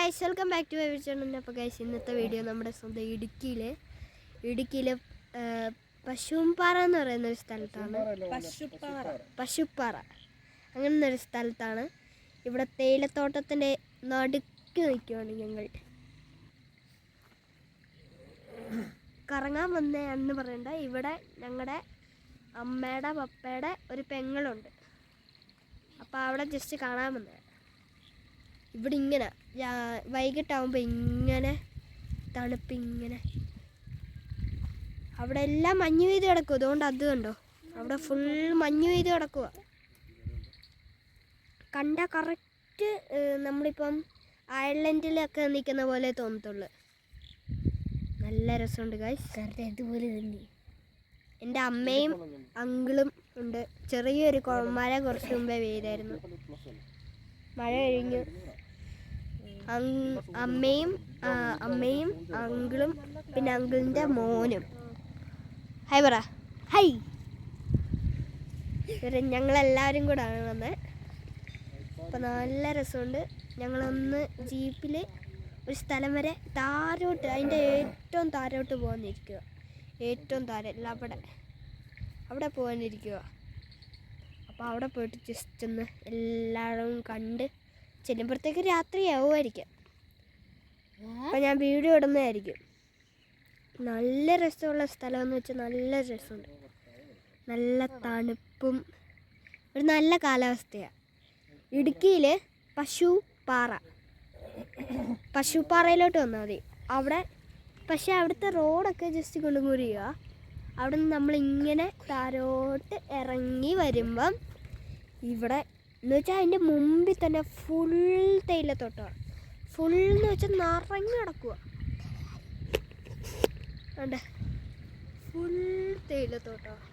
Guys welcome back to my channel. അപ്പോൾ guys ഇന്നത്തെ video നമ്മുടെ സ്വന്തം ഇടുക്കിയിലെ പശുംപാറ എന്ന് പറയുന്ന ഒരു സ്ഥലത്താണ്. പശുപ്പാറ അങ്ങനൊരു സ്ഥലത്താണ്. ഇവിടെ തേയിലത്തോട്ടത്തിൻ്റെ നടുക്ക് നിൽക്കുകയാണ് ഞങ്ങൾ. കറങ്ങാൻ വന്നതെന്ന് പറയണ്ട, ഇവിടെ ഞങ്ങളുടെ അമ്മയുടെ പപ്പയുടെ ഒരു പെങ്ങളുണ്ട്. അപ്പോൾ അവിടെ ജസ്റ്റ് കാണാൻ വന്നത്. ഇവിടെ ഇങ്ങനെ വൈകിട്ടാകുമ്പോൾ ഇങ്ങനെ തണുപ്പ്, ഇങ്ങനെ അവിടെ എല്ലാം മഞ്ഞ് പെയ്ത് കിടക്കും. അതുകൊണ്ട് അത് കണ്ടോ, അവിടെ ഫുൾ മഞ്ഞ് പെയ്ത് കിടക്കുക. കണ്ട കറക്റ്റ് നമ്മളിപ്പം അയർലൻഡിലൊക്കെ നിൽക്കുന്ന പോലെ തോന്നത്തുള്ളു. നല്ല രസമുണ്ട് ഗൈസ്. ഇതുപോലെ തന്നെ എൻ്റെ അമ്മയും അങ്കിളും ഉണ്ട്. ചെറിയൊരു മഴ കുറച്ച് മുമ്പേ പെയ്തായിരുന്നു. മഴ കഴിഞ്ഞു. അമ്മയും അങ്കിളും പിന്നെ അങ്കിളിൻ്റെ മോനും. ഹായ് പറ. ഹായ്. ഞങ്ങളെല്ലാവരും കൂടാണ് വന്നത്. അപ്പം നല്ല രസമുണ്ട്. ഞങ്ങളൊന്ന് ജീപ്പിൽ ഒരു സ്ഥലം വരെ താരോട്ട്, അതിൻ്റെ ഏറ്റവും താരോട്ട് പോകാനിരിക്കുക. ഏറ്റവും താരം അവിടെ പോകാനിരിക്കുക. അപ്പോൾ അവിടെ പോയിട്ട് ജസ്റ്റ് ഒന്ന് എല്ലാവരും കണ്ട് ചെല്ലുമ്പോഴത്തേക്ക് രാത്രിയാവുമായിരിക്കും. അപ്പം ഞാൻ വീഡിയോ ഇടുന്നതായിരിക്കും. നല്ല രസമുള്ള സ്ഥലമെന്ന് വെച്ചാൽ നല്ല രസമുണ്ട്. നല്ല തണുപ്പും ഒരു നല്ല കാലാവസ്ഥയാണ്. ഇടുക്കിയിൽ പശുപ്പാറയിലോട്ട് വന്നാൽ മതി. അവിടെ പക്ഷേ അവിടുത്തെ റോഡൊക്കെ ജസ്റ്റ് കൊണ്ടുകൂറിയുക. അവിടെ നിന്ന് നമ്മളിങ്ങനെ താരോട്ട് ഇറങ്ങി വരുമ്പം ഇവിടെ എന്ന് വെച്ചാൽ അതിൻ്റെ മുമ്പിൽ തന്നെ ഫുൾ തേയിലത്തോട്ടമാണ്. ഫുൾ എന്ന് വെച്ചാൽ നിറഞ്ഞു കിടക്കുക. ഉണ്ട് ഫുൾ തേയിലത്തോട്ടമാണ്.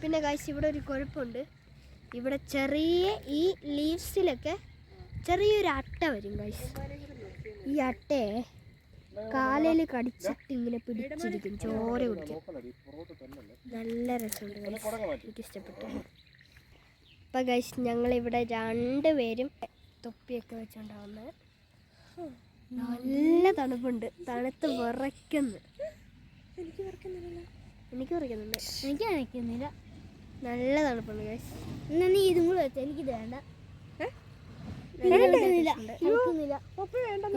പിന്നെ കാഴ്ച ഇവിടെ ഒരു കുഴപ്പമുണ്ട്. ഇവിടെ ചെറിയ ഈ ലീവ്സിലൊക്കെ ചെറിയൊരു അട്ട വരും ഗൈസ്. ഈ അട്ടയെ കാലിൽ കടിച്ചിട്ട് ഇങ്ങനെ പിടിച്ചിരിക്കും, ചോര കുടിക്കും. നല്ല രസമുണ്ട് ഗൈസ്, എനിക്കിഷ്ടപ്പെട്ടു. അപ്പം ഗൈസ് ഞങ്ങളിവിടെ രണ്ടുപേരും തൊപ്പിയൊക്കെ വെച്ചോണ്ടാവുന്നത്. നല്ല തണുപ്പുണ്ട്, തണുത്ത് വിറയ്ക്കുന്നു. എനിക്ക് വിറയ്ക്കുന്നില്ല. നല്ല തണുപ്പുണ്ട് ഗൈസ്. എന്നാ നീ ഇതും കൂടെ വെച്ചാൽ എനിക്കിത് വേണ്ട.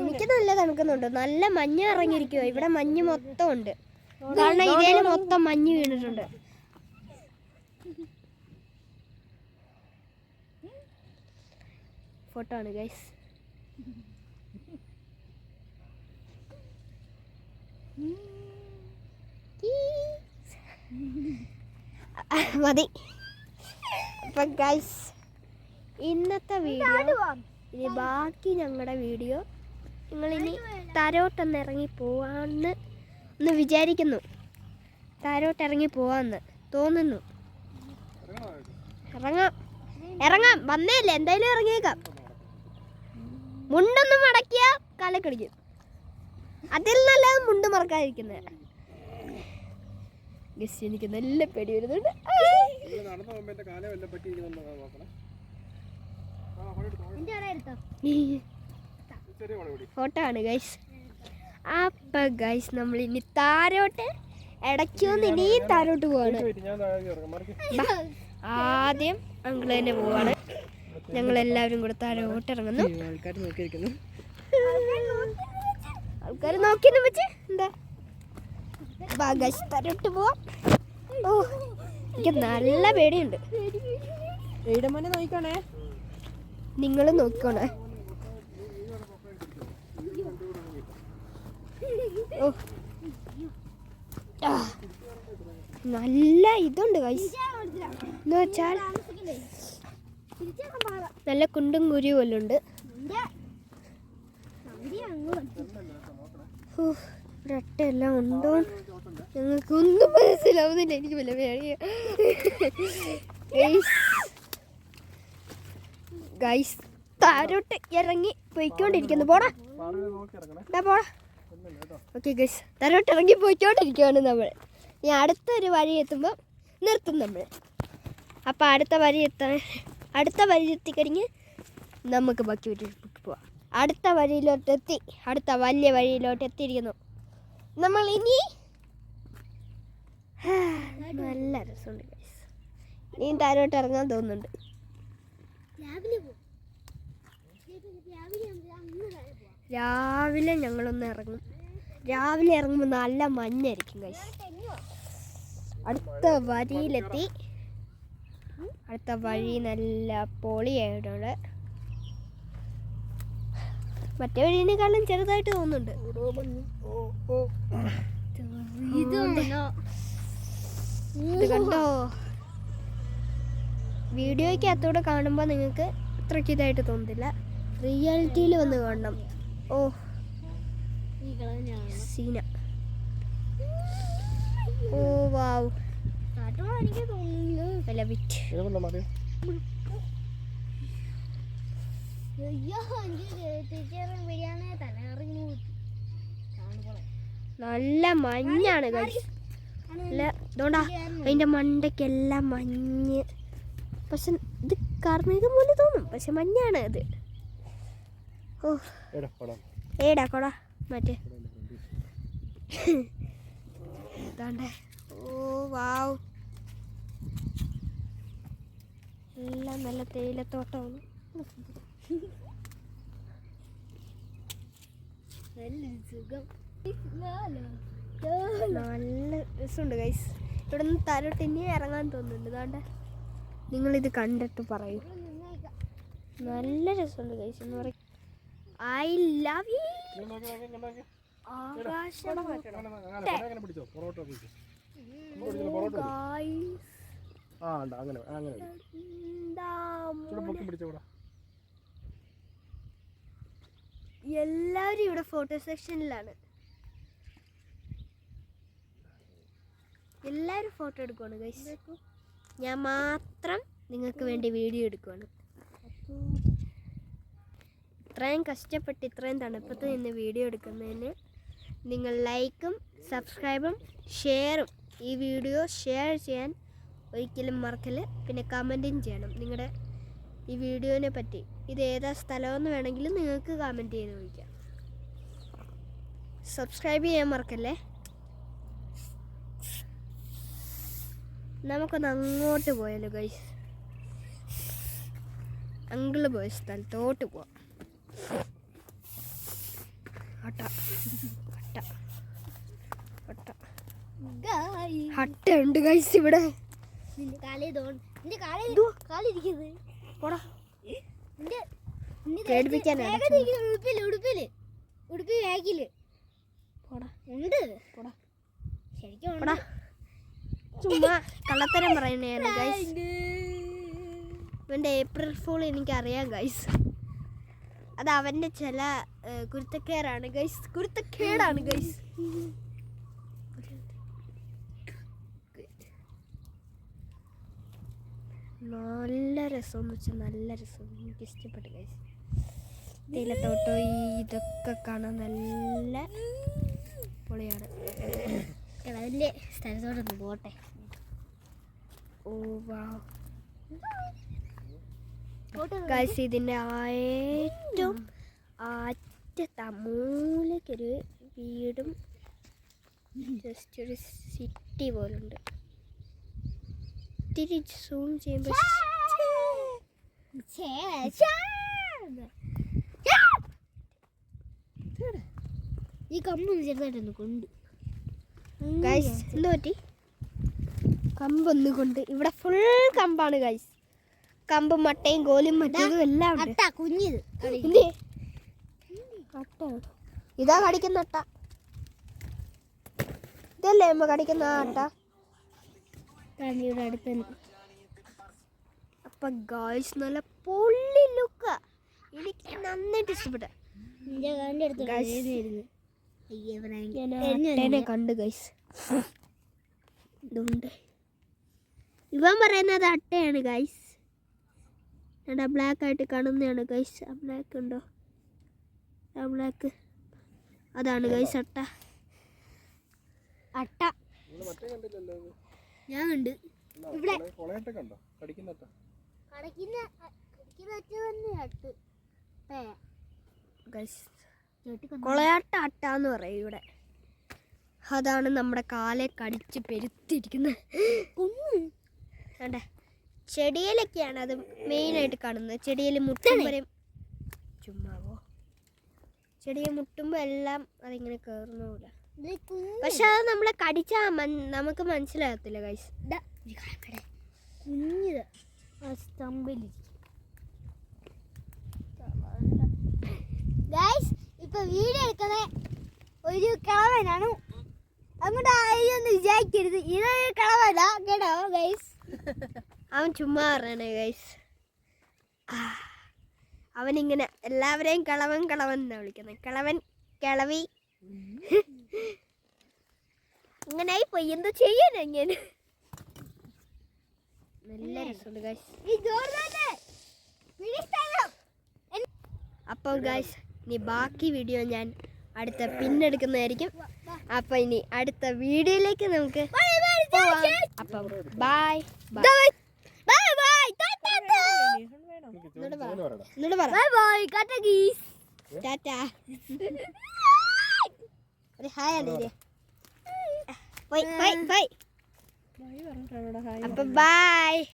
എനിക്ക് നല്ല തണുക്കുന്നുണ്ട്. നല്ല മഞ്ഞ് ഇറങ്ങിയിരിക്കുക. ഇവിടെ മഞ്ഞ് മൊത്തം ഉണ്ട്. കാരണം ഇതിൽ മൊത്തം മഞ്ഞ് വീണിട്ടുണ്ട്. ഫോട്ടോ ആണ് ഗൈസ്. മതി. അപ്പം ഗൈസ് ഇന്നത്തെ വീഡിയോ, ഇനി ബാക്കി ഞങ്ങളുടെ വീഡിയോ നിങ്ങളിനി താരോട്ടൊന്ന് ഇറങ്ങി പോവാന്ന് ഒന്ന് വിചാരിക്കുന്നു. താരോട്ട് ഇറങ്ങി പോവാന്ന് തോന്നുന്നു. ഇറങ്ങാം വന്നേല്ലേ, എന്തായാലും ഇറങ്ങിയേക്കാം. മുണ്ടൊന്നും മടക്കിയ കാലക്കടിക്കും. അതിൽ നല്ലത് മുണ്ട് മറക്കാതിരിക്കുന്നത്. ഗസ് എനിക്ക് നല്ല പേടി വരുന്നുണ്ട്. ഫോട്ടോ ആണ് ഗൈസ്. അപ്പൊ ഗൈസ് നമ്മൾ ഇനി താരോട്ട് ഇടയ്ക്കൊന്ന് ഇനിയും താരോട്ട് പോവാണ്. ആദ്യം അങ്കിള് തന്നെ പോവാണ്. ഞങ്ങളെല്ലാവരും കൂടെ താരോട്ട് ഇറങ്ങുന്നു. ആൾക്കാർ നോക്കിയെന്ന് വെച്ച് എന്താ ഗൈസ് താരോട്ട് പോവാം. ഓ എനിക്ക് നല്ല പേടിയുണ്ട്. നോക്കണേ, നിങ്ങൾ നോക്കണേ. ഓ നല്ല ഇതുണ്ട് ഗൈസ്. എന്ന് വെച്ചാൽ നല്ല കുണ്ടും കുരിയും എല്ലാം ഉണ്ട്. ഒരട്ടെല്ലാം ഉണ്ടോ ഞങ്ങൾക്ക് ഒന്നും മനസ്സിലാവുന്നില്ല. എനിക്ക് വല്ല പേടിയാ ഗൈസ്. താരോട്ട് ഇറങ്ങി പോയിക്കൊണ്ടിരിക്കുന്നു. പോടാ. ഓക്കെ ഗൈസ്, താരോട്ട് ഇറങ്ങി പോയിക്കൊണ്ടിരിക്കുകയാണ് നമ്മൾ. ഇനി അടുത്തൊരു വഴി എത്തുമ്പോൾ നിർത്തും നമ്മൾ. അപ്പോൾ അടുത്ത വഴി അടുത്ത വഴിയിലെത്തിക്കഴിഞ്ഞ് നമുക്ക് ബാക്കി വഴിയിലേക്ക് പോവാം. അടുത്ത വഴിയിലോട്ടെത്തി, അടുത്ത വലിയ വഴിയിലോട്ട് എത്തിയിരിക്കുന്നു നമ്മൾ. ഇനി നല്ല രസമുണ്ട് ഗൈസ്. ഇനിയും താഴോട്ട് ഇറങ്ങാൻ തോന്നുന്നുണ്ട്. രാവിലെ ഞങ്ങളൊന്ന് ഇറങ്ങും. രാവിലെ ഇറങ്ങുമ്പോൾ നല്ല മഞ്ഞായിരിക്കും ഗൈസ്. അടുത്ത വരിയിലെത്തി. അടുത്ത വഴി നല്ല പൊളിയായിട്ടുണ്ട്. മറ്റേ വഴിയേക്കാളും ചെറുതായിട്ട് തോന്നുന്നുണ്ട്. ഇത് കണ്ടോ? വീഡിയോയ്ക്കകത്തൂടെ കാണുമ്പോൾ നിങ്ങൾക്ക് അത്രയ്ക്ക് ഇതായിട്ട് തോന്നുന്നില്ല. റിയാലിറ്റിയിൽ വന്ന് കാണണം. ഓ സീന. ഓ വാവ്. നല്ല മഞ്ഞാണ് ഗൈസ്. അതുകൊണ്ടാ അതിന്റെ മണ്ടയ്ക്കെല്ലാം മഞ്ഞ്. പക്ഷെ ഇത് കാർമേഘം പോലെ തോന്നും, പക്ഷെ മഞ്ഞാണ് അത്. ഓ ഏടാ കൊട മറ്റേ ഇതാണ്ടേ. ഓ വാവ്. എല്ലാം നല്ല തേയിലത്തോട്ടമാണ്. നല്ല രസമുണ്ട് ഗൈസ്. ഇവിടെ നിന്ന് താരോട്ട് ഇനി ഇറങ്ങാൻ തോന്നുന്നുണ്ട്. അതുകൊണ്ട് നിങ്ങളിത് കണ്ടിട്ട് പറയൂ. നല്ല രസമുണ്ട് ഗൈസ് എന്ന് പറയും. I love you. ആകാശം എല്ലാവരും ഇവിടെ ഫോട്ടോ സെക്ഷനിലാണ്. എല്ലാവരും ഫോട്ടോ എടുക്കുവാണ് ഗൈസ്. ഞാൻ മാത്രം നിങ്ങൾക്ക് വേണ്ടി വീഡിയോ എടുക്കുവാണ്. ഇത്രയും കഷ്ടപ്പെട്ട് ഇത്രയും തണുപ്പത്ത് നിന്ന് വീഡിയോ എടുക്കുന്നതിന് നിങ്ങൾ ലൈക്കും സബ്സ്ക്രൈബും ഷെയറും, ഈ വീഡിയോ ഷെയർ ചെയ്യാൻ ഒരിക്കലും മറക്കല്. പിന്നെ കമൻറ്റും ചെയ്യണം നിങ്ങളുടെ ഈ വീഡിയോനെ പറ്റി. ഇത് ഏതാ സ്ഥലമെന്ന് വേണമെങ്കിലും നിങ്ങൾക്ക് കമൻറ്റ് ചെയ്ത് ചോദിക്കാം. സബ്സ്ക്രൈബ് ചെയ്യാൻ മറക്കല്ലേ. നമുക്കൊന്ന് അങ്ങോട്ട് പോയാലോ ഗൈസ്. അങ്കിള് പോയ സ്ഥലത്തോട്ട് പോവാം. ഹട്ട ഉണ്ട് ഗൈസ് ഇവിടെ. ചുമ്മാ കള്ളത്തരം പറയുന്നതാണ് ഗൈസ്. ഇവന്റെ ഏപ്രിൽ ഫൂൾ എനിക്കറിയാം ഗൈസ്. അത് അവന്റെ ചില കുരുത്തക്കേടാണ് ഗൈസ്. കുരുത്തക്കേടാണ് ഗൈസ്. നല്ല രസം എന്ന് വെച്ചാൽ നല്ല രസം. എനിക്ക് ഇഷ്ടപ്പെട്ടു ഗൈസ്. തേയിലത്തോട്ടോ ഇതൊക്കെ കാണാൻ നല്ല പൊളിയാണ്. അതിൻ്റെ സ്ഥലത്തോട്ടൊന്ന് പോട്ടെ. ഓ വാവ് ഗൈസ്. ഇതിൻ്റെ ഏറ്റവും അറ്റത്ത് മൂലയ്ക്കൊരു വീടും ജസ്റ്റ് ഒരു സിറ്റി പോലുണ്ട്. ഇത്തിരി സൂം ചെയ്യുമ്പോൾ ഈ കമ്പൊന്ന് ചെറുതായിട്ടൊന്ന് കൊണ്ട് ഗൈസ്. എന്ത് പറ്റി? കമ്പൊന്ന് കൊണ്ട്. ഇവിടെ ഫുൾ കമ്പാണ് ഗൈസ്. കമ്പും മട്ടയും കോലും മറ്റേതും എല്ലാം ഉണ്ട്. ഇതാ കടിക്കുന്ന അട്ട. ഇതല്ലേ അമ്മ കടിക്കുന്ന ആ അട്ട. അപ്പൊ ഗൈസ് നല്ല പൊള്ളി ലുക്ക്. എനിക്ക് നന്നായിട്ട് ഇഷ്ടപ്പെട്ടു. കണ്ട് ഗൈസ്. ഇതുണ്ട്. ഇവൻ പറയുന്നത് അട്ടയാണ് ഗൈസ്. എടാ ബ്ലാക്ക് ആയിട്ട് കാണുന്നതാണ് ഗൈസ്. ആ ബ്ലാക്ക് ഉണ്ടോ? ആ ബ്ലാക്ക് അതാണ് ഗൈസ് അട്ട. അട്ട ഞാൻ കണ്ട്. ഇവിടെ കൊളയാട്ട അട്ടാന്ന് പറയും ഇവിടെ. അതാണ് നമ്മുടെ കാലെ കടിച്ച് പെരുത്തിരിക്കുന്നത്. ചെടിയിലൊക്കെയാണ് അത് മെയിനായിട്ട് കാണുന്നത്. ചെടിയിൽ മുട്ടുമ്പോഴും ചുമ്മാവോ, ചെടിയെ മുട്ടുമ്പോൾ എല്ലാം അതിങ്ങനെ കയറുന്നില്ല. പക്ഷെ അത് നമ്മളെ കടിച്ചാൽ നമുക്ക് മനസ്സിലാകത്തില്ല ഗൈസ്. കുഞ്ഞിത് ഗൈസ് ഇപ്പൊ വീഡിയോ എടുക്കുന്നത് ഒരു കളവനാണ്. അങ്ങോട്ട് ആയൊന്ന് വിചാരിക്കരുത്, ഇതൊരു കളവല്ല കേട്ടോ ഗൈസ്. അവൻ ചുമ്മാ പറയണേ ഗൈസ്. അവനിങ്ങനെ എല്ലാവരെയും കളവൻ കളവൻ എന്നാ വിളിക്കുന്നത്. കളവൻ, കിളവി, അങ്ങനെ പോയി. എന്താ ചെയ്യാനാ ഞാൻ? നല്ല രസമുണ്ട് ഗൈസ്. അപ്പോൾ ഗൈസ് ഇനി ബാക്കി വീഡിയോ ഞാൻ അടുത്ത പിന്നെടുക്കുന്നതായിരിക്കും. അപ്പം ഇനി അടുത്ത വീഡിയോയിലേക്ക് നമുക്ക് അപ്പം ബൈ ബൈ. അപ്പൊ ബൈ.